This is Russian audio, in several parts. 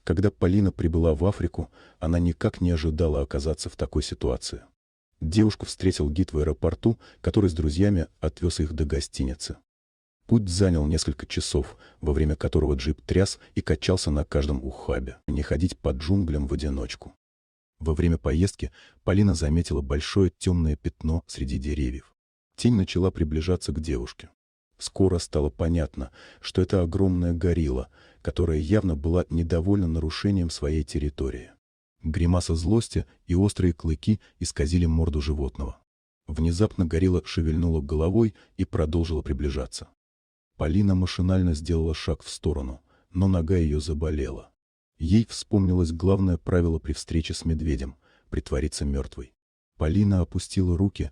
Когда Полина прибыла в Африку, она никак не ожидала оказаться в такой ситуации. Девушку встретил гид в аэропорту, который с друзьями отвез их до гостиницы. Путь занял несколько часов, во время которого джип тряс и качался на каждом ухабе, не ходить по джунглям в одиночку. Во время поездки Полина заметила большое темное пятно среди деревьев. Тень начала приближаться к девушке. Скоро стало понятно, что это огромная горилла, которая явно была недовольна нарушением своей территории. Гримаса злости и острые клыки исказили морду животного. Внезапно горилла шевельнула головой и продолжила приближаться. Полина машинально сделала шаг в сторону, но нога ее заболела. Ей вспомнилось главное правило при встрече с медведем — притвориться мертвой. Полина опустила руки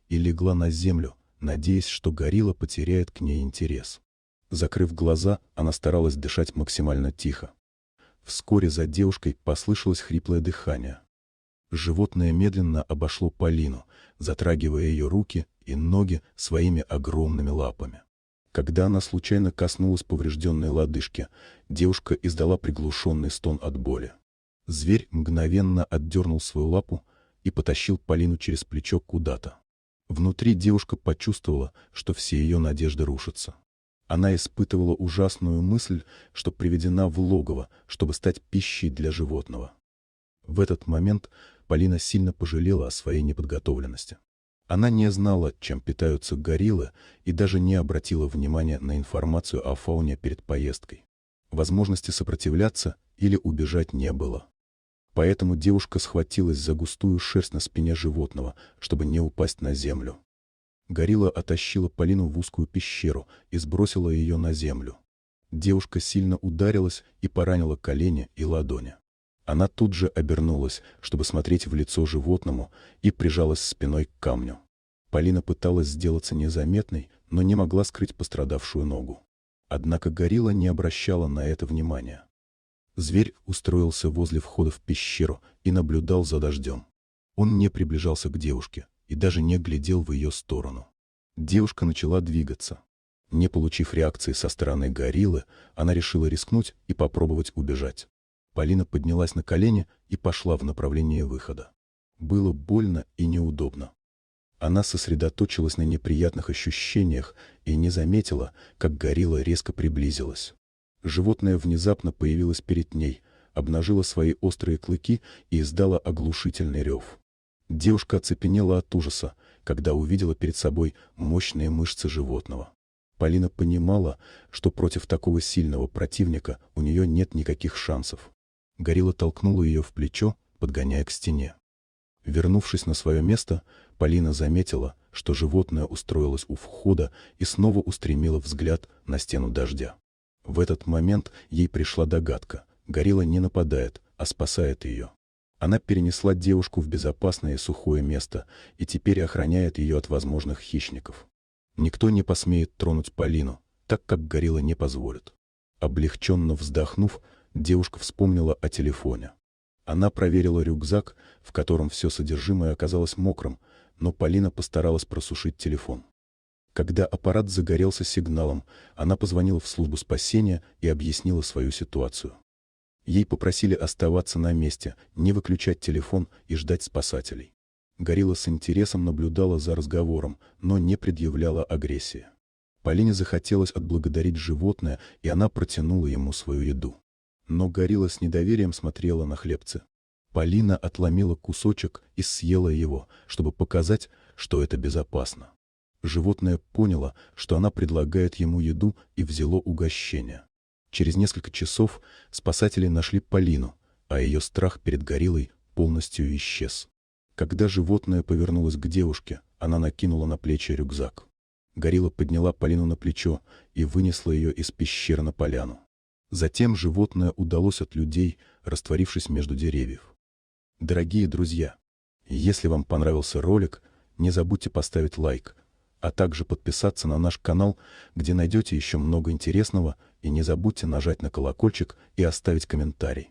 и легла на землю, надеясь, что горилла потеряет к ней интерес. Закрыв глаза, она старалась дышать максимально тихо. Вскоре за девушкой послышалось хриплое дыхание. Животное медленно обошло Полину, затрагивая ее руки и ноги своими огромными лапами. Когда она случайно коснулась поврежденной лодыжки, девушка издала приглушенный стон от боли. Зверь мгновенно отдернул свою лапу и потащил Полину через плечо куда-то. Внутри девушка почувствовала, что все ее надежды рушатся. Она испытывала ужасную мысль, что приведена в логово, чтобы стать пищей для животного. В этот момент Полина сильно пожалела о своей неподготовленности. Она не знала, чем питаются гориллы, и даже не обратила внимания на информацию о фауне перед поездкой. Возможности сопротивляться или убежать не было. Поэтому девушка схватилась за густую шерсть на спине животного, чтобы не упасть на землю. Горилла оттащила Полину в узкую пещеру и сбросила ее на землю. Девушка сильно ударилась и поранила колени и ладони. Она тут же обернулась, чтобы смотреть в лицо животному, и прижалась спиной к камню. Полина пыталась сделаться незаметной, но не могла скрыть пострадавшую ногу. Однако горилла не обращала на это внимания. Зверь устроился возле входа в пещеру и наблюдал за дождем. Он не приближался к девушке и даже не глядел в ее сторону. Девушка начала двигаться. Не получив реакции со стороны гориллы, она решила рискнуть и попробовать убежать. Полина поднялась на колени и пошла в направлении выхода. Было больно и неудобно. Она сосредоточилась на неприятных ощущениях и не заметила, как горилла резко приблизилась. Животное внезапно появилось перед ней, обнажило свои острые клыки и издало оглушительный рев. Девушка оцепенела от ужаса, когда увидела перед собой мощные мышцы животного. Полина понимала, что против такого сильного противника у нее нет никаких шансов. Горилла толкнула ее в плечо, подгоняя к стене. Вернувшись на свое место, Полина заметила, что животное устроилось у входа и снова устремило взгляд на стену дождя. В этот момент ей пришла догадка: горилла не нападает, а спасает ее. Она перенесла девушку в безопасное и сухое место и теперь охраняет ее от возможных хищников. Никто не посмеет тронуть Полину, так как горилла не позволит. Облегченно вздохнув, девушка вспомнила о телефоне. Она проверила рюкзак, в котором все содержимое оказалось мокрым, но Полина постаралась просушить телефон. Когда аппарат загорелся сигналом, она позвонила в службу спасения и объяснила свою ситуацию. Ей попросили оставаться на месте, не выключать телефон и ждать спасателей. Горилла с интересом наблюдала за разговором, но не предъявляла агрессии. Полине захотелось отблагодарить животное, и она протянула ему свою еду. Но горилла с недоверием смотрела на хлебцы. Полина отломила кусочек и съела его, чтобы показать, что это безопасно. Животное поняло, что она предлагает ему еду, и взяло угощение. Через несколько часов спасатели нашли Полину, а ее страх перед гориллой полностью исчез. Когда животное повернулось к девушке, она накинула на плечи рюкзак. Горилла подняла Полину на плечо и вынесла ее из пещеры на поляну. Затем животное удалось от людей, растворившись между деревьев. Дорогие друзья, если вам понравился ролик, не забудьте поставить лайк, а также подписаться на наш канал, где найдете еще много интересного, и не забудьте нажать на колокольчик и оставить комментарий.